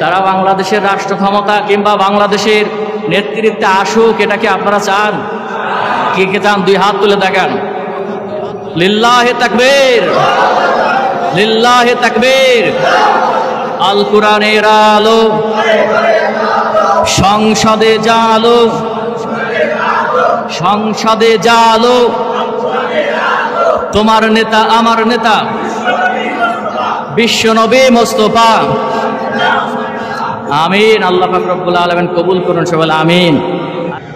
তারা বাংলাদেশের রাষ্ট্র ক্ষমতা কিংবা বাংলাদেশের নেতৃত্বে আসুক, এটা কি আপনারা চান? কে কে চান? দুই হাত তুলে দেখান। লিল্লাহে তাকবীর, লিল্লাহে তাকবীর। আল কোরআনের আলো, সংসদে জালো, সংসদে জালো, তোমার নেতা আমার নেতা বিশ্বনবী মুস্তাফা। আমিন। আল্লাহ পাক রব্বুল আলামিন কবুল করুন, সবাই আমিন।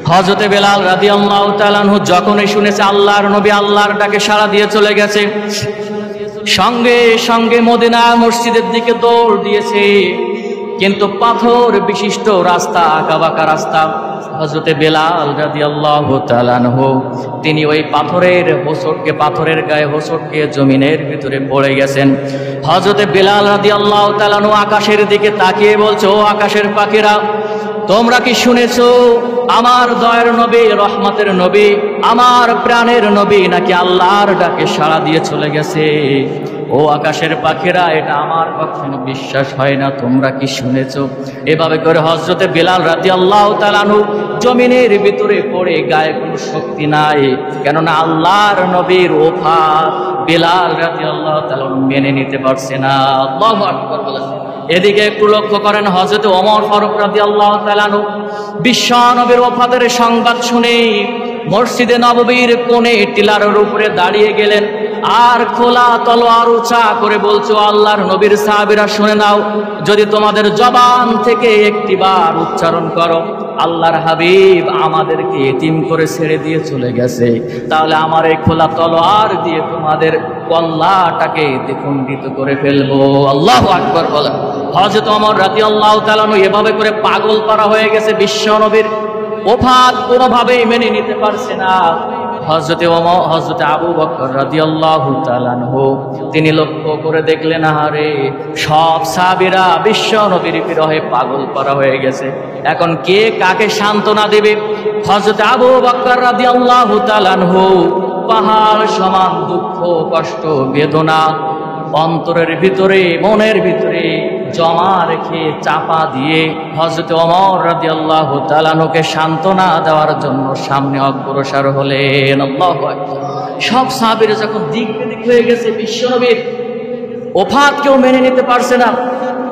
হযরতে বেলাল রাদিয়াল্লাহু তাআলা আনহু যখনই শুনেছে আল্লাহর নবী আল্লাহর ডাকে সাড়া দিয়ে চলে গেছে, সঙ্গে সঙ্গে মদিনা মসজিদের দিকে দৌড় দিয়েছে। কিন্তু পাথর বিশিষ্ট রাস্তা, আঁকাবাঁকা রাস্তা। হযরতে বেলাল রাদিয়াল্লাহু তাআলা আনহু তিনি ওই পাথরের হোঁচটকে, পাথরের গায়ে হোঁচটকে জমিনের ভিতরে পড়ে গেছেন। হযরতে বেলাল রাদিয়াল্লাহু তাআলা আনহু আকাশের দিকে তাকিয়ে বলছে, ও আকাশের পাখিরা, তোমরা কি শুনেছো আমার দয়ার নবী, রহমতের নবী, আমার প্রাণের নবী নাকি আল্লাহর ডাকে সাড়া দিয়ে চলে গেছে? ও আকাশের পাখিরা, এটা আমার কখনো বিশ্বাস হয় না, তোমরা কি শুনেছো? এভাবে করে হযরতে বেলাল রাদিয়াল্লাহু তাআলা আনহু জমিনের ভিতরে পড়ে, গায়ে কোনো শক্তি নাই, কেননা আল্লাহর নবীর ওফাত বেলাল রাদিয়াল্লাহু তাআলা মেনে নিতে পারছে না। আল্লাহু আকবার বলেন। এদিকে একটু লক্ষ্য করেন, হযরতে ওমর ফারুক রাদিয়াল্লাহু তাআলা আনহু বিশ্ব নবীর ওফাতের সংবাদ শুনে মসজিদে নববীর কোণে টিলারের উপরে দাঁড়িয়ে গেলেন, আর খোলা তলোয়ার উঁচা করে বলছো, আল্লাহর নবীর সাহাবীরা শুনে নাও, যদি তোমাদের জবান থেকে একটিবার উচ্চারণ করো আল্লাহর হাবিব আমাদেরকে এতিম করে ছেড়ে দিয়ে চলে গেছে, তাহলে আমার এই খোলা তলোয়ার দিয়ে তোমাদের কল্লাটাকে দ্বিখণ্ডিত করে ফেলবো। আল্লাহু আকবার বলেন। হযরত ওমর রাদিয়াল্লাহু তাআলা এভাবে করে পাগল পারা হয়ে গেছে, বিশ্ব নবীর ওফাত কোনোভাবেই মেনে নিতে পারছে না। হযরতে আবু বকর রাদিয়াল্লাহু তাআলা আনহু তিনি লক্ষ্য করে দেখলেন, আরে সব সাহাবীরা বিশ্ব নবীর বিরহে পাগল পারা হয়ে গেছে, এখন কে কাকে সান্ত্বনা দেবে? হযরতে আবু বকর রাদিয়াল্লাহু তাআলা আনহু পাহাড় সমান দুঃখ, কষ্ট, বেদনা অন্তরের ভিতরে, মনের ভিতরে জমা রেখে চাপা দিয়ে হযরতে ওমর রাদিয়াল্লাহু তাআলা আনহুকে সান্ত্বনা দেওয়ার জন্য সামনে অগ্রসর হলেন। আল্লাহু আকবার। সব সাহাবীরা যখন দিক বিদিক হয়ে গেছে, বিশ্বনবীর ওফাত কেউ মেনে নিতে পারছে না,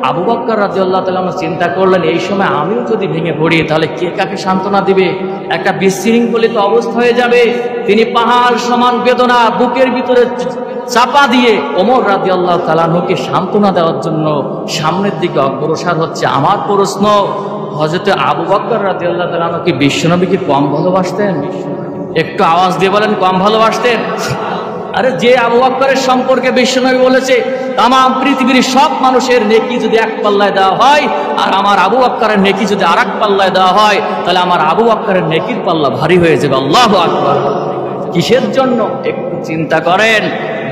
আবু বকর রাদিয়াল্লাহু তাআলা আনহু চিন্তা করলেন, এই সময় আমিও যদি ভেঙে পড়ি তাহলে কে কাকে সান্ত্বনা দিবে? একটা বিশৃঙ্খলিত অবস্থা হয়ে যাবে। তিনি পাহাড় সমান বেদনা বুকের ভিতরে চাপা দিয়ে ওমর রাদিয়াল্লাহু তাআলা আনহুকে সান্ত্বনা দেওয়ার জন্য সামনের দিকে অগ্রসর হচ্ছে। আমার প্রশ্ন, হযরতে আবু বকর রাদিয়াল্লাহু তাআলা আনহু কি বিশ্বনবীকে কম ভালোবাসতেন? একটু আওয়াজ দিয়ে বলেন, কম ভালোবাসতেন? আরে যে আবু বকরের সম্পর্কে বিশ্বনবী বলেছে, তাম পৃথিবীর সব মানুষের নেকি যদি এক পাল্লায় দেওয়া হয় আর আমার আবু বকরের নেকি যদি আর এক পাল্লায় দেওয়া হয়, তাহলে আমার আবু বকরের নেকির পাল্লা ভারী হয়ে যাবে। আল্লাহু আকবার। কিসের জন্য? একটু চিন্তা করেন।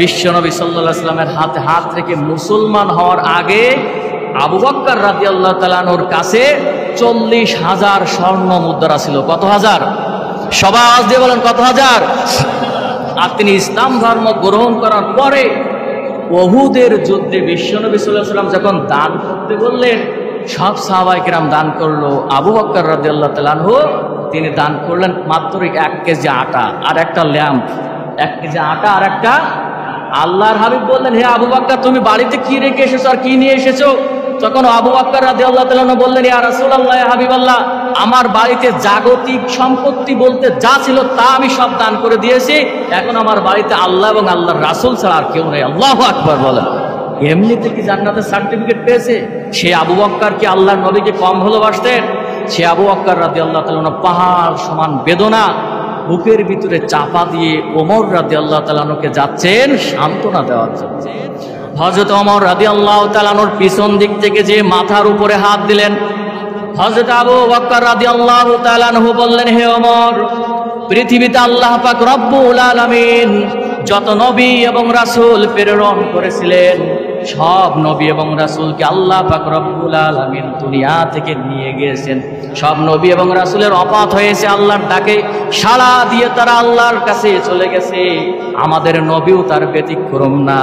বিশ্বনবী সাল্লাল্লাহু আলাইহি ওয়াসাল্লামের হাতে হাত রেখে মুসলমান হওয়ার আগে আবু বকর রাদিয়াল্লাহু তাআলা আনহুর কাছে 40,000 স্বর্ণ মুদ্রা ছিল। কত হাজার? সবাই আওয়াজ দিয়ে বলেন, কত হাজার? আর তিনি ইসলাম ধর্ম গ্রহণ করার পরে উহুদের যুদ্ধে বিশ্বনবী সাল্লাল্লাহু আলাইহি ওয়াসাল্লাম যখন দান করতে বললেন, সব সাহাবায়ে কেরাম দান করলো। আবু বকর রাদিয়াল্লাহু তাআলা আনহু তিনি দান করলেন মাত্র 1 কেজি আটা আর একটা ল্যাম্প। 1 কেজি আটা আর একটা। আল্লাহর হাবিব বললেন, হে আবু বকর, তুমি বাড়িতে কি রেখে এসেছো আর কি নিয়ে এসেছো? তখন আবু বকর রাদিয়াল্লাহু তাআলা আনহু বললেন, ইয়া রাসূলুল্লাহ, ইয়া হাবিবাল্লাহ, আমার বাড়িতে জাগতিক সম্পত্তি বলতে যা ছিল তা আমি সব দান করে দিয়েছি, এখন আমার বাড়িতে আল্লাহ এবং আল্লাহর রাসূল ছাড়া আর কেউ নেই। আল্লাহু আকবার বলেন। এমনিতে কি জান্নাতের সার্টিফিকেট পেয়েছে? সে আবু বকর কি আল্লাহর নবীকে কম ভালোবাসতেন? সে আবু বকর রাদিয়াল্লাহু তাআলা আনহু পাহাড় সমান বেদনা বুকের ভিতরে চাপা দিয়ে ওমর রাদিয়াল্লাহু তাআলা আনহুকে যাচ্ছেন সান্ত্বনা দেওয়ার জন্য। হযরত ওমর রাদিয়াল্লাহু তাআলা আনহুর পিছন দিক থেকে যে মাথার উপরে হাত দিলেন, হযরত আবু বকর রাদিয়াল্লাহু তাআলা আনহু বললেন, হে ওমর, পৃথিবীতে আল্লাহ পাক রব্বুল আলামিন যত নবী এবং রাসূল প্রেরণ করেছিলেন, সব নবী এবং রাসূলকে আল্লাহ পাক রব্বুল আলামিন দুনিয়া থেকে নিয়ে গিয়েছেন। সব নবী এবং রাসূলের ওফাত হয়েছে, আল্লাহর ডাকে সাড়া দিয়ে তারা আল্লাহর কাছে চলে গেছে। আমাদের নবীও তার ব্যতিক্রম না,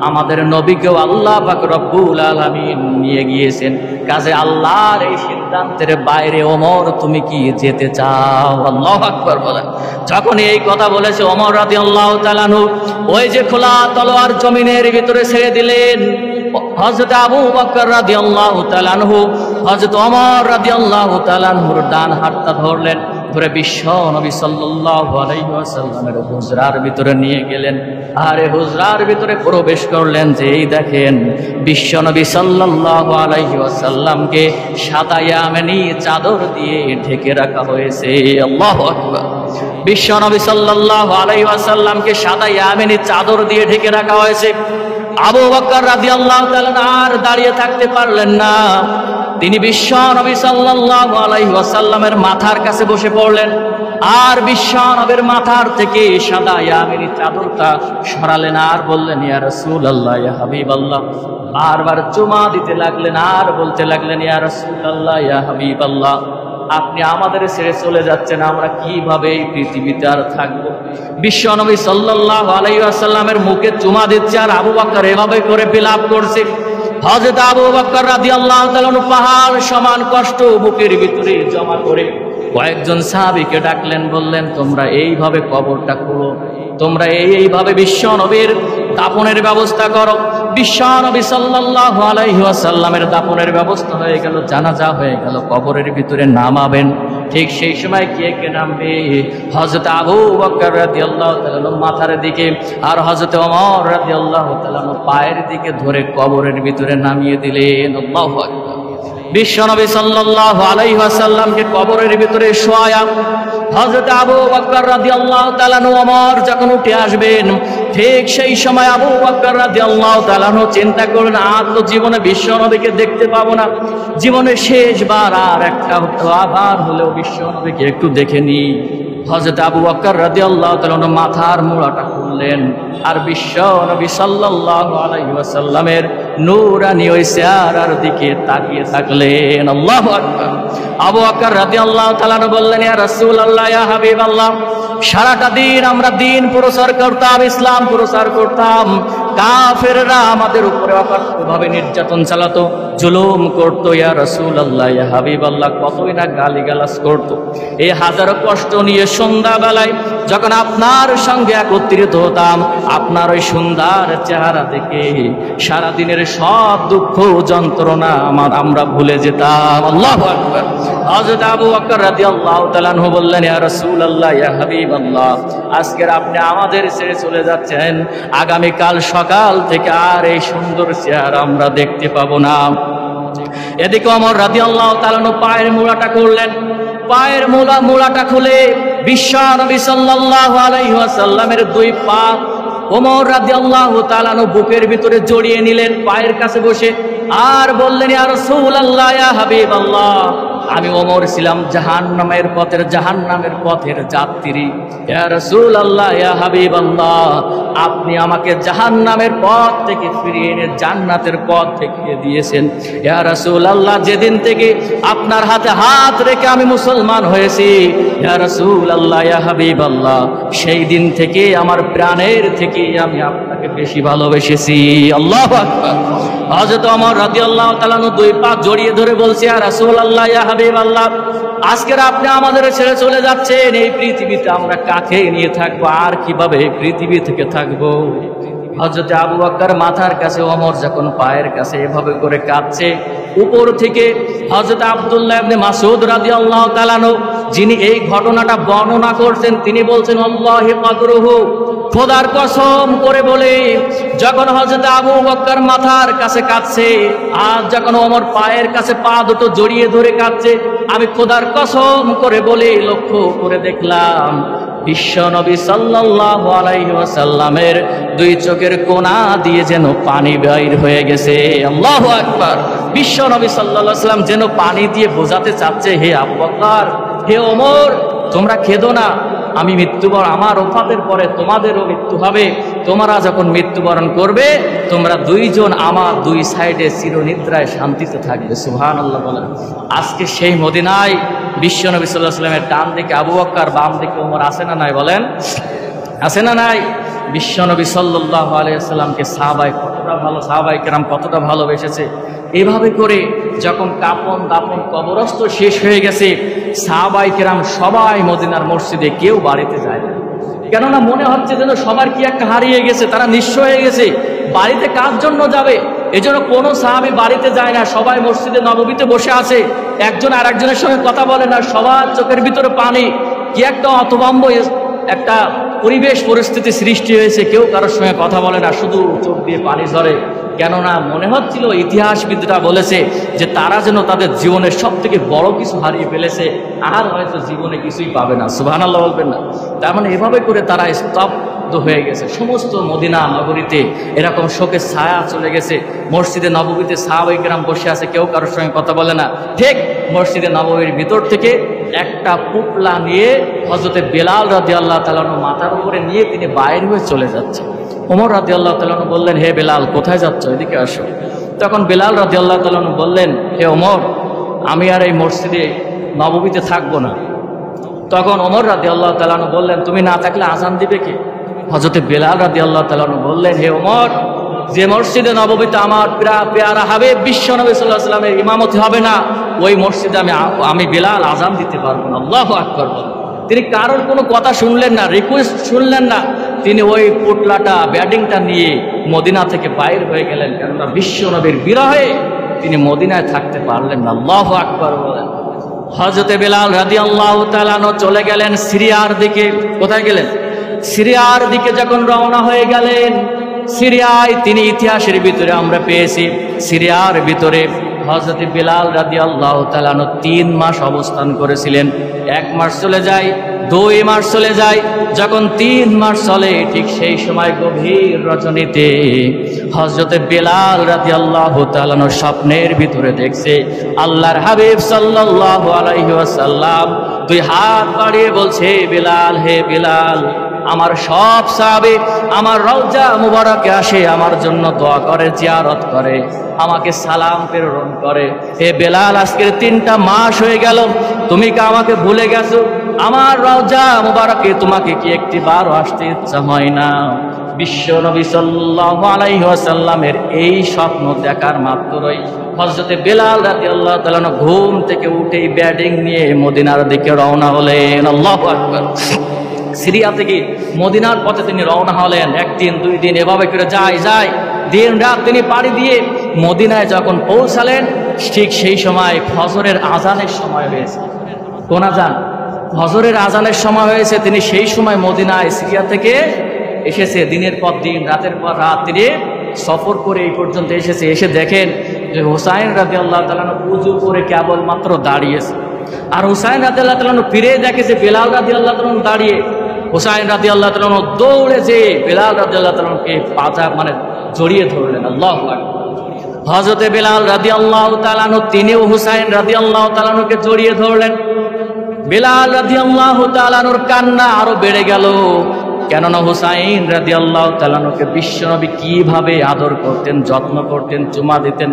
আমাদের নবীকেও আল্লাহ পাক রব্বুল আলামিন নিয়ে গিয়েছেন। কাজে আল্লাহর এই সিদ্ধান্তের বাইরে ওমর তুমি কি যেতে চাও? আল্লাহু আকবার বলেন। যখন এই কথা বলেছে ওমর রাদিয়াল্লাহু তাআলা আনহু ওই যে খোলা তলোয়ার জমিনের ভিতরে ছেড়ে দিলেন। হযরত আবু বকর রাদিয়াল্লাহু তাআলা আনহু হযরত ওমর রাদিয়াল্লাহু তাআলা আনহুর ডান হাতটা ধরলেন, ধরে বিশ্ব নবী সাল্লাল্লাহু আলাইহি ওয়াসাল্লামের হুজরার ভিতরে নিয়ে গেলেন। আর এই হুজরার ভিতরে প্রবেশ করলেন যে এই দেখেন বিশ্ব নবী সাল্লাল্লাহু আলাইহি ওয়াসাল্লামকে সাদা ইয়ামানি চাদর দিয়ে ঢেকে রাখা হয়েছে। আল্লাহু আকবার। বিশ্ব নবী সাল্লাল্লাহু আলাইহি ওয়াসাল্লামকে সাদা ইয়ামানি চাদর দিয়ে ঢেকে রাখা হয়েছে। আবু বকর রাদিয়াল্লাহু তাআলা আর দাঁড়িয়ে থাকতে পারলেন না, তিনি বিশ্ব নবী সাল্লাল্লাহু আলাইহি ওয়াসাল্লামের মাথার কাছে বসে পড়লেন। আর বিশ্ব নবীর মাথার থেকে সাদা ইয়ামানি চাদরটা সরালেন আর বললেন, ইয়া রাসূলুল্লাহ, ইয়া হাবিবাল্লাহ। বারবার চুমা দিতে লাগলেন আর বলতে লাগলেন, ইয়া রাসূলুল্লাহ, ইয়া হাবিবাল্লাহ, আপনি আমাদের ছেড়ে চলে যাচ্ছেন, আমরা কিভাবে এই পৃথিবীতে আর থাকবো? বিশ্ব নবী সাল্লাল্লাহু আলাইহি ওয়াসাল্লামের মুখে চুমা দিচ্ছে আর আবু বকর এভাবে করে বিলাপ করছে। হযরত আবু বকর রাদিয়াল্লাহু তাআলা পাহাড় সমান কষ্ট বুকের ভিতরে জমা করে কয়েকজন সাহাবীকে ডাকলেন, বললেন, তোমরা এইভাবে কবরটা খুঁড়ো, তোমরা এইভাবে বিশ্ব নবীর দাফনের ব্যবস্থা করো। বিশ্ব নবী সাল্লাল্লাহু আলাইহি ওয়াসাল্লামের দাফনের ব্যবস্থা হয়ে গেল, জানাজা হয়ে গেল, কবরের ভিতরে নামাবেন। ঠিক সেই সময় কে কে নামবে? হযরত আবু বকর রাদিয়াল্লাহু তাআলা মাথার দিকে আর হযরত ওমর রাদিয়াল্লাহু তাআলা পায়ের দিকে ধরে কবরের ভিতরে নামিয়ে দিলেন। আল্লাহু আকবার। বিশ্বনবী সাল্লাল্লাহু আলাইহি ওয়াসাল্লামকে কবরের ভিতরে শোয়া হযরত আবু বকর রাদিয়াল্লাহু তাআলা ওমর যখন উঠে আসবেন, ঠিক সেই সময় আবু বকর রাদিয়াল্লাহু তাআলা চিন্তা করলেন, আর তো জীবনে বিশ্বনবীকে দেখতে পাবো না, জীবনে শেষবার আর একটা আবার হলেও বিশ্বনবীকে একটু দেখে নি। হযরত আবু বকর রাদিয়াল্লাহু তাআলা মাথার মুড়াটা খুললেন আর বিশ্ব নবী সাল্লাল্লাহু আলাইহি ওয়াসাল্লামের নূরানি ওই চেহারার দিকে তাকিয়ে থাকলেন। আল্লাহু আকবার। আবু বকর রাদিয়াল্লাহু তাআলা বললেন, ইয়া রাসূলুল্লাহ, ইয়া হাবিবাল্লাহ, সারাটা দিন আমরা দিন প্রচার করতাম, ইসলাম প্রচার করতাম, কাফেররা আমাদের উপরে অকথ্যভাবে নির্যাতন চালাতো, জুলুম করতো। ইয়া রাসূলুল্লাহ, ইয়া হাবিবাল্লাহ, কতই না গালিগালাজ করতো। এই হাজারো কষ্ট নিয়ে সন্ধ্যাবেলায় যখন আপনার সঙ্গে একত্রিত হতাম, আপনার ওই সুন্দর চেহারা দেখে সারাদিনের সব দুঃখ যন্ত্রণা আমরা ভুলে যেতাম। আল্লাহু আকবার। হযরত আবু বকর রাদিয়াল্লাহু তাআলা আনহু বললেন, ইয়া রাসূলুল্লাহ, ইয়া হাবিবাল্লাহ, আজকে আপনি আমাদের ছেড়ে চলে যাচ্ছেন, আগামী কাল সকাল থেকে আর এই সুন্দর চেহারা আমরা দেখতে পাবো না। এদিকে ওমর রাদিয়াল্লাহু তাআলা পায়ের মুড়াটা করলেন, পায়ের মুড়াটা খুলে বিশ্ব নবী সাল্লাল্লাহু আলাইহি ওয়াসাল্লামের দুই পা ওমর রাদিয়াল্লাহু তাআলা বুকের ভিতরে জড়িয়ে নিলেন পায়ের কাছে বসে আর বললেন, ইয়া রাসূলুল্লাহ, ইয়া হাবিবাল্লাহ, আমি ওমর ছিলাম জাহান্নামের পথের যাত্রী। ইয়া রাসূলুল্লাহ, ইয়া হাবিবাল্লাহ, আপনি আমাকে জাহান্নামের পথ থেকে ফিরিয়ে এনে জান্নাতের পথ দেখিয়ে দিয়েছেন। ইয়া রাসূলুল্লাহ, যেদিন থেকে আপনার হাতে হাত রেখে আমি মুসলমান হয়েছি, ইয়া রাসূলুল্লাহ, ইয়া হাবিবাল্লাহ, সেই দিন থেকে আমার প্রাণের থেকে আমি আপনাকে বেশি ভালোবেসেছি। আল্লাহু আকবার। হযরত ওমর রাদিয়াল্লাহু তাআলা দুই পা জড়িয়ে ধরে বলছে, ইয়া রাসূলুল্লাহ, ইয়া হাবিবাল্লাহ, আজকে আপনি আমাদের ছেড়ে চলে যাচ্ছেন, এই পৃথিবীতে আমরা কাকে নিয়ে থাকবো, আর কিভাবে এই পৃথিবী থেকে থাকবো? হযরত আবু বকর মাথার কাছে, ওমর যখন পায়ের কাছে এভাবে করে কাঁদছে, উপর থেকে হযরত আব্দুল্লাহ ইবনে মাসউদ রাদিয়াল্লাহু তাআলা যিনি এই ঘটনাটা বর্ণনা করছেন, তিনি বলছেন, আল্লাহি কদরুহু, খোদার কসম করে বলে, যখন হযরত আবু বকর মাথার কাছে কাঁদছে আর যখন ওমর পায়ের কাছে পা দুটো জড়িয়ে ধরে কাঁদছে, আমি খোদার কসম করে বলে লক্ষ্য করে দেখলাম বিশ্ব নবী সাল্লাল্লাহু আলাইহি ওয়াসাল্লামের দুই চোখের কোণা দিয়ে যেন পানি বের হয়ে গেছে। আল্লাহু আকবার। বিশ্ব নবী সাল্লাল্লাহু আলাইহি ওয়াসাল্লাম যেন পানি দিয়ে বোঝাতে চাচ্ছে, হে আবু বকর, হে ওমর, তোমরা কেঁদো না, আমি মৃত্যুবরণ, আমার ওফাতের পরে তোমাদেরও মৃত্যু হবে, তোমরা যখন মৃত্যুবরণ করবে তোমরা দুইজন আমার দুই সাইডে চিরনিদ্রায় শান্তিতে থাকবে। সুবহানাল্লাহ বলেন। আজকে সেই মদিনায় বিশ্বনবী সাল্লাল্লাহু আলাইহি ওয়াসাল্লামের ডান দিকে আবু বকর, বাম দিকে ওমর, আছে না নাই বলেন? আছে না নাই? বিশ্বনবী সাল্লাল্লাহু আলাইহি ওয়াসাল্লামকে সাহাবায়ে কেরাম কতটা ভালোবেসেছে। এভাবে করে যখন কাফন দাফন কবরস্থ শেষ হয়ে গেছে, সাহাবায়ে কেরাম সবাই মদিনার মসজিদে, কেউ বাড়িতে যায় না। কেননা মনে হচ্ছে যেন সবার কি একটা হারিয়ে গেছে, তারা নিঃস্ব হয়ে গেছে, বাড়িতে কার জন্য যাবে। এজন্য কোনো সাহাবী বাড়িতে যায় না, সবাই মসজিদে নববীতে বসে আছে, একজন আর একজনের সঙ্গে কথা বলে না, সবার চোখের ভিতরে পানি। কি একটা অতভম্ব একটা পরিবেশ পরিস্থিতি সৃষ্টি হয়েছে, কেউ কারোর সঙ্গে কথা বলে না, শুধু চোখ দিয়ে পানি ঝরে। কেননা মনে হচ্ছিল, ইতিহাসবিদরা বলেছে যে তারা যেন তাদের জীবনের সব থেকে বড় কিছু হারিয়ে ফেলেছে, আর হয়তো জীবনে কিছুই পাবে না। সুবহানাল্লাহ বলবেন না? তার মানে এভাবে করে তারা স্তব্ধ হয়ে গেছে। সমস্ত মদিনা নগরীতে এরকম শোকের ছায়া চলে গেছে। মসজিদে নববীতে সাহাবায়ে কেরাম বসে আছে, কেউ কারোর সঙ্গে কথা বলে না। ঠিক মসজিদে নববীর ভিতর থেকে একটা পুটলা নিয়ে হযরতে বেলাল রাদিয়াল্লাহু তাআলা মাথার উপরে নিয়ে তিনি বাইরে হয়ে চলে যাচ্ছে। ওমর রাদিয়াল্লাহু তাআলা বললেন, হে বেলাল, কোথায় যাচ্ছ? এদিকে আসো। তখন বেলাল রাদিয়াল্লাহু তাআলা বললেন, হে ওমর, আমি আর এই মসজিদে নববীতে থাকবো না। তখন ওমর রাদিয়াল্লাহু তাআলা বললেন, তুমি না থাকলে আযান দিবে কে? হযরতে বেলাল রাদিয়াল্লাহু তাআলা বললেন, হে ওমর, যে মসজিদে নববীতে আমার পেয়ারা হাবিব বিশ্বনবী সাল্লাল্লাহু আলাইহি ওয়াসাল্লামের ইমামতি হবে না, ওই মসজিদে আমি বেলাল আযান দিতে পারবো না। আল্লাহু আকবার। তিনি কারোর কোনো কথা শুনলেন না, রিকোয়েস্ট শুনলেন না, তিনি ওই পুটলাটা ব্যাটিংটা নিয়ে মদিনা থেকে বাইর হয়ে গেলেন। কেননা বিশ্বনবীর বিরহে তিনি মদিনায় থাকতে পারলেন না। আল্লাহু আকবার বলেন। হযরতে বেলাল রাদিয়াল্লাহু তাআলা চলে গেলেন সিরিয়ার দিকে। কোথায় গেলেন? সিরিয়ার দিকে যখন রওনা হয়ে গেলেন, সিরিয়ায় তিনি ইতিহাসের ভিতরে আমরা পেয়েছি, সিরিয়ার ভিতরে হযরত বেলাল রাদিয়াল্লাহু তাআলা 3 মাস অবস্থান করেছিলেন। 1 মাস চলে যায়, 2 মাস চলে যায়, যখন 3 মাস চলে ঠিক সেই সময় গভীর রজনীতে হযরত বেলাল রাদিয়াল্লাহু তাআলা স্বপ্নের ভিতরে দেখছে আল্লাহর হাবিব সাল্লাল্লাহু আলাইহি ওয়াসাল্লাম 2 হাত বাড়িয়ে বলছে, বেলাল, হে বেলাল, আমার সব সাহাবী আমার রওজা মুবারকে আসে, আমার জন্য দোয়া করে, জিয়ারত করে, আমাকে সালাম প্রেরণ করে। হে বেলাল, আজকের 3টা মাস হয়ে গেল, তুমি কি আমাকে ভুলে গেছো? আমার রওজা মুবারকে তোমাকে কি একটিবারও আসতে ইচ্ছা হয় না? বিশ্বনবী সাল্লাল্লাহু আলাইহি ওয়াসাল্লামের এই স্বপ্ন দেখার মাত্রই হযরতে বেলাল রাদিয়াল্লাহু তাআলা ঘুম থেকে উঠেই ব্যাটিং নিয়ে মদিনার দিকে রওনা হলেন। আল্লাহু আকবার। সিরিয়া থেকে মদিনার পথে তিনি রওনা হলেন। 1 দিন 2 দিন এভাবে করে যায়, দিন রাত তিনি পাড়ি দিয়ে মদিনায় যখন পৌঁছালেন, ঠিক সেই সময় ফজরের আজানের সময় হয়েছে। কোন আজান? ফজরের আজানের সময় হয়েছে। তিনি সেই সময় মদিনায় সিরিয়া থেকে এসেছে। দিনের পর দিন, রাতের পর রাত তিনি সফর করে এই পর্যন্ত এসেছে। এসে দেখেন যে হুসাইন রাদিয়াল্লাহু তাআলা উযু করে কেবলমাত্র দাঁড়িয়েছে। আর হুসাইন রাদিয়াল্লাহু তাআলা ফিরে দেখে যে বেলাল রাদিয়াল্লাহু তাআলা দাঁড়িয়ে। হুসাইন রাদিয়াল্লাহু তাআলা দৌড়ে যেয়ে বেলাল রাদিয়াল্লাহু তাআলাকে পাজা জড়িয়ে ধরলেন। আল্লাহু আকবার। হযরতে বেলাল রাদিয়াল্লাহু তাআলা তিনিও হুসাইন রাদিয়াল্লাহু তাআলাকে জড়িয়ে ধরলেন। বেলাল রাদিয়াল্লাহু তাআলার কান্না আরো বেড়ে গেল। কেননা হুসাইন রাদিয়াল্লাহু তাআলাকে বিশ্বনবী কিভাবে আদর করতেন, যত্ন করতেন, চুমা দিতেন,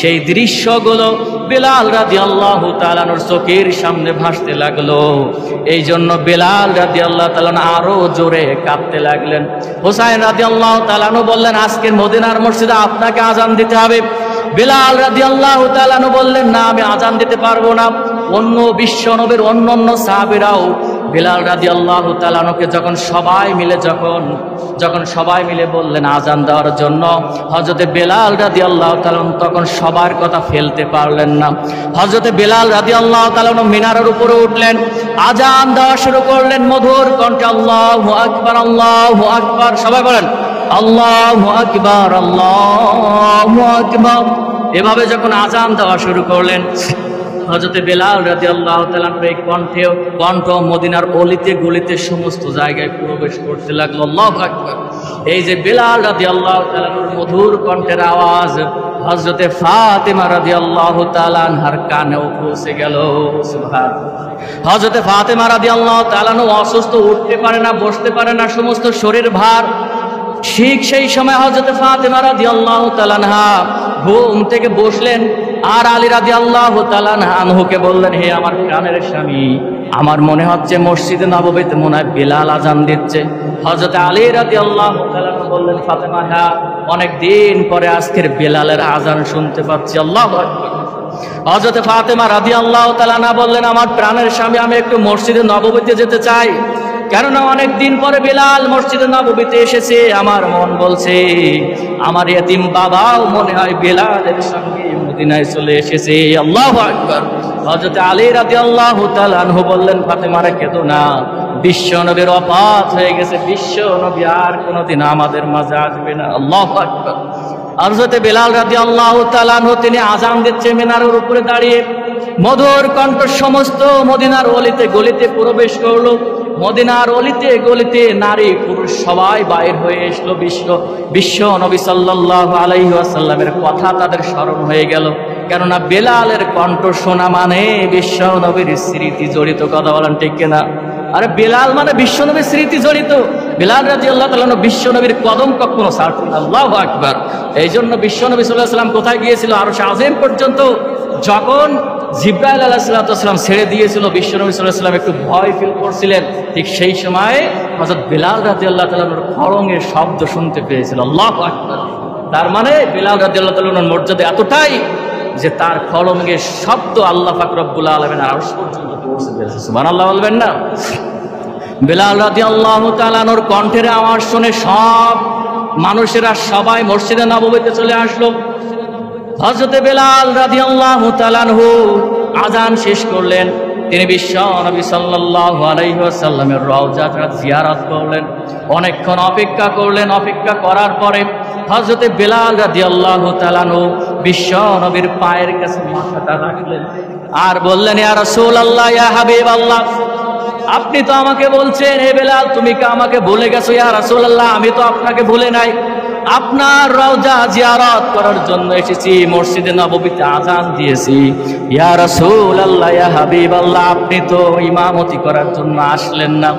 সেই দৃশ্যগুলো বেলাল রাদিয়াল্লাহু তাআলার চোখের সামনে ভাসতে লাগলো। এই জন্য বেলাল রাদিয়াল্লাহু তাআলা আরো জোরে কাঁদতে লাগলেন। হুসাইন রাদিয়াল্লাহু তাআলা বললেন, আজকের মদিনার মসজিদে আপনাকে আজান দিতে হবে। বেলাল রাদিয়াল্লাহু তাআলা বললেন, না, আমি আজান দিতে পারবো না। অন্য বিশ্বনবীর অন্যান্য সাহাবীরাও বেলাল রাদিয়াল্লাহু তাআলাকে যখন সবাই মিলে বললেন আজান দেওয়ার জন্য, হযরতে বেলাল রাদিয়াল্লাহু তাআলা তখন সবার কথা ফেলতে পারলেন না। হযরতে বেলাল রাদিয়াল্লাহু তাআলা মিনারের উপরে উঠলেন, আজান দেওয়া শুরু করলেন মধুর কণ্ঠে, আল্লাহু আকবার, আল্লাহু আকবার। সবাই বলেন আল্লাহু আকবার, আল্লাহু আকবার। এভাবে যখন আজান দেওয়া শুরু করলেন, হযরতে বেলাল রাদিয়াল্লাহু তাআলা এই কণ্ঠ মদিনার অলিতে গলিতে সমস্ত জায়গায় প্রবেশ করতে লাগলো। আল্লাহু আকবার। এই যে বেলাল রাদিয়াল্লাহু তাআলার মধুর কণ্ঠের আওয়াজ হযরতে ফাতেমা রাদিয়াল্লাহু তাআলা আনহার কানেও পৌঁছে গেল। সুবহানাল্লাহ। হযরতে ফাতেমা রাদিয়াল্লাহু তাআলা অসুস্থ, উঠতে পারে না, বসতে পারে না, সমস্ত শরীর ভার। ঠিক সেই সময় হযরতে ফাতেমা রাদিয়াল্লাহু তাআলা আনহা ঘুম থেকে বসলেন আর আলী রাদিয়াল্লাহু তাআলা আনহুকে বললেন, হে আমার প্রাণের স্বামী, আমার মনে হচ্ছে মসজিদে নববীতে মনে হয় বেলাল আজান দিচ্ছে। হযরতে আলী রাদিয়াল্লাহু তাআলা বললেন, ফাতেমা, হ্যাঁ, অনেক দিন পরে আজকের বেলালের আজান শুনতে পাচ্ছি। আল্লাহু আকবার। হযরতে ফাতেমা রাদিয়াল্লাহু তাআলা বললেন, আমার প্রাণের স্বামী, আমি একটু মসজিদে নববীতে যেতে চাই, কেননা অনেক দিন পরে বেলাল মসজিদে নববীতে এসেছে। আমার মন বলছে আমার এতিম বাবাও মনে হয় বেলালের সঙ্গে মদিনায় চলে এসেছে। আল্লাহু আকবার। হযরতে আলী রাদিয়াল্লাহু তাআলা আনহু বললেন, ফাতেমা, রে কেঁদো না, বিশ্ব নবীর ওফাত হয়ে গেছে, বিশ্ব নবী আর কোনোদিন আমাদের মাঝে আসবে না। আল্লাহু আকবার। হযরতে বেলাল রাদিয়াল্লাহু তাআলা আনহু তিনি আযান দিচ্ছে মিনারের উপরে দাঁড়িয়ে, মধুর কণ্ঠ সমস্ত মদিনার অলিতে গলিতে প্রবেশ করলো। মদিনার অলিতে গলিতে নারী পুরুষ সবাই বাইর হয়ে এসলো। বিশ্ব নবী সাল্লাল্লাহু আলাইহি ওয়াসাল্লামের কথা তাদের স্মরণ হয়ে গেল, কেননা বেলালের কণ্ঠ শোনা মানে বিশ্ব নবীর স্মৃতি জড়িত। কথা বলেন ঠিক কিনা? আরে বেলাল মানে বিশ্ব নবীর স্মৃতি জড়িত। বেলাল রাদিয়াল্লাহু তাআলা বিশ্ব নবীর কদম কখনো ছাড়তেন। আল্লাহু আকবার। এই জন্য বিশ্ব নবী সাল্লাল্লাহু আলাইহি ওয়াসাল্লাম কোথায় গিয়েছিল? আরশ আযীম পর্যন্ত যখন জিবরাইল আলাইহিস সালাম ছেড়ে দিয়েছিল, বিশ্ব নবী সাল্লাল্লাহু আলাইহি ওয়াসাল্লাম একটু ভয় ফিল করছিলেন। ঠিক সেই সময় হযরত বেলাল রাদিয়াল্লাহু তাআলার খড়ঙের শব্দ শুনতে পেয়েছিল। আল্লাহু আকবার। তার মানে বেলাল রাদিয়াল্লাহু তাআলার মর্যাদা এতটাই যে তার খড়ঙের শব্দ আল্লাহ পাক রব্বুল আলামিন আরশ পর্যন্ত পৌঁছে দিয়েছে। সুবহানাল্লাহ বলবেন না? বেলাল রাদিয়াল্লাহু তাআলার কণ্ঠের আওয়াজ শুনে সব মানুষেরা সবাই মসজিদে নববীতে চলে আসলো। হযরতে বেলাল রাদিয়াল্লাহু তাআলা আনহু আযান শেষ করলেন। তিনি বিশ্ব নবী সাল্লাল্লাহু আলাইহি ওয়াসাল্লামের রওজাটা জিয়ারত করলেন। অনেকক্ষণ অপেক্ষা করলেন। অপেক্ষা করার পরে হযরতে বেলাল রাদিয়াল্লাহু তাআলা আনহু বিশ্ব নবীর পায়ের কাছে মাথাটা রাখলেন আর বললেন, ইয়া রাসূলুল্লাহ, ইয়া হাবিবাল্লাহ, আপনি তো আমাকে বলছেন, হে বেলাল, তুমি কি আমাকে ভুলে গেছো? ইয়া রাসূলুল্লাহ, আমি তো আপনাকে ভুলে নাই, আপনার রওজা জিয়ারত করার জন্য এসেছি, মসজিদে নববীতে আযান দিয়েছি। ইয়া রাসূলুল্লাহ, ইয়া হাবিবাল্লাহ, আপনি তো ইমামতি করার জন্য আসলেন না।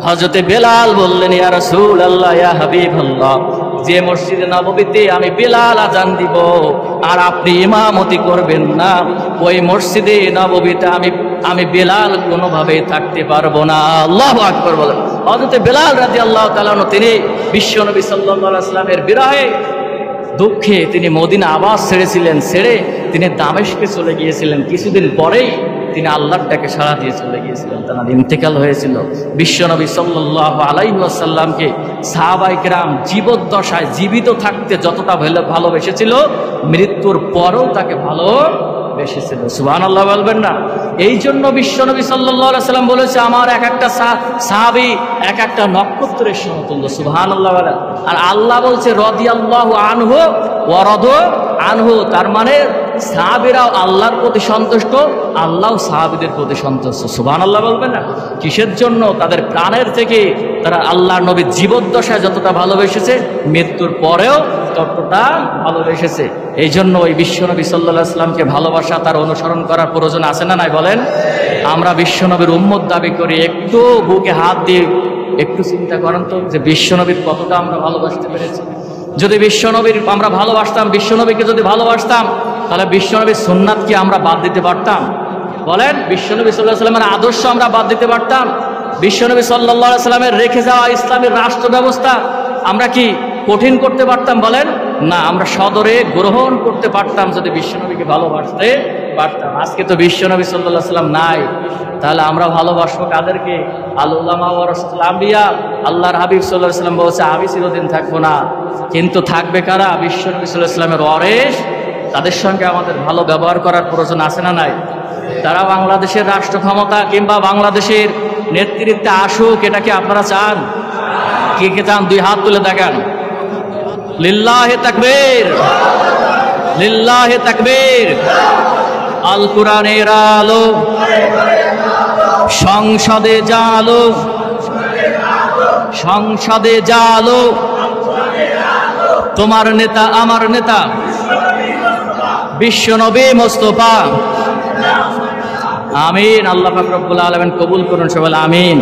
হযরতে বেলাল বললেন, ইয়া রাসূলুল্লাহ, ইয়া হাবিবাল্লাহ, যে মসজিদে নববীতে আমি বেলাল আযান দিব আর আপনি ইমামতি করবেন না, ওই মসজিদে নববীতে আমি বেলাল কোনোভাবেই থাকতে পারবো না। আল্লাহু আকবার বলেন। হযরতে বেলাল রাদিয়াল্লাহু তাআলা তিনি বিশ্ব নবী সাল্লাল্লাহু আলাইহি ওয়াসাল্লামের বিরহে দুঃখে তিনি মদিনা আবাস ছেড়েছিলেন, ছেড়ে তিনি দামেস্কে চলে গিয়েছিলেন। কিছুদিন পরেই তিনি আল্লাহর ডাকে সাড়া দিয়ে চলে গিয়েছিলেন, তার ইন্তেকাল হয়েছিল। বিশ্ব নবী সাল্লাল্লাহু আলাইহি ওয়াসাল্লামকে সাহাবায়ে কেরাম জীবদ্দশায় জীবিত থাকতে যতটা ভালোবেসেছিল, মৃত্যুর পরেও তাকে ভালোবেসেছিল। সুবহানাল্লাহ বলবেন না? এই জন্য বিশ্ব নবী সাল্লাল্লাহু আলাইহি ওয়াসাল্লাম বলেছে, আমার এক একটা সাহাবী এক একটা নক্ষত্রের সমতুল্য। সুবহানাল্লাহ বলেন। আর আল্লাহ বলছে রাদিয়াল্লাহু আনহু ওয়া রাদু আনহু, তার মানে সাহাবীরাও আল্লাহর প্রতি সন্তুষ্ট, আল্লাহও সাহাবীদের প্রতি সন্তুষ্ট। সুবহানাল্লাহ বলবেন না? কিসের জন্য? তাদের প্রাণের থেকে তারা আল্লাহর নবীর জীবদ্দশায় যতটা ভালোবেসেছে, মৃত্যুর পরেও ততটা ভালোবেসেছে। এই জন্য ওই বিশ্ব নবী সাল্লাল্লাহু আলাইহি ওয়াসাল্লামকে ভালোবাসা, তার অনুসরণ করার প্রয়োজন আছে না নাই বলেন? আমরা বিশ্ব নবীর উম্মত দাবি করি, একটু বুকে হাত দিয়ে একটু চিন্তা করেন তো যে বিশ্ব নবীর কতটা আমরা ভালোবাসতে পেরেছি। যদি বিশ্বনবীর আমরা ভালোবাসতাম, বিশ্বনবীকে যদি ভালোবাসতাম, তাহলে বিশ্বনবীর সুন্নাত কি আমরা বাদ দিতে পারতাম? বলেন, বিশ্বনবী সাল্লাল্লাহু আলাইহি ওয়াসাল্লামের আদর্শ আমরা বাদ দিতে পারতাম? বিশ্বনবী সাল্লাল্লাহু আলাইহি ওয়াসাল্লামের রেখে যাওয়া ইসলামের রাষ্ট্র ব্যবস্থা আমরা কি কঠিন করতে পারতাম? বলেন না, আমরা সদরে গ্রহণ করতে পারতাম যদি বিশ্বনবীকে ভালোবাসতে পারতাম। আজকে তো বিশ্বনবী সাল্লাল্লাহু আলাইহি ওয়াসাল্লাম নাই, তাহলে আমরা ভালোবাসবো কাদেরকে? আল উলামা ওয়ারাসাতুল আম্বিয়া। আল্লাহর হাবিব সাল্লাল্লাহু আলাইহি ওয়াসাল্লাম বলেছে, আমি চিরদিন থাকবো না, কিন্তু থাকবে কারা? বিশ্বনবী সাল্লাল্লাহু আলাইহি ওয়াসাল্লামের ওয়ারিস। তাদের সঙ্গে আমাদের ভালো ব্যবহার করার প্রয়োজন আছে না নাই? তারা বাংলাদেশের রাষ্ট্র ক্ষমতা কিংবা বাংলাদেশের নেতৃত্বে আসুক, এটা কি আপনারা চান? কে কে চান? দুই হাত তুলে দেখান। লিল্লাহে তাকবীর, লিল্লাহে তাকবীর। আল কোরআনের আলো সংসদে জালো, সংসদে জালো, তোমার নেতা আমার নেতা বিশ্বনবী মুস্তাফা। আমিন। আল্লাহ পাক রব্বুল আলামিন কবুল করুন সবাই, আমিন।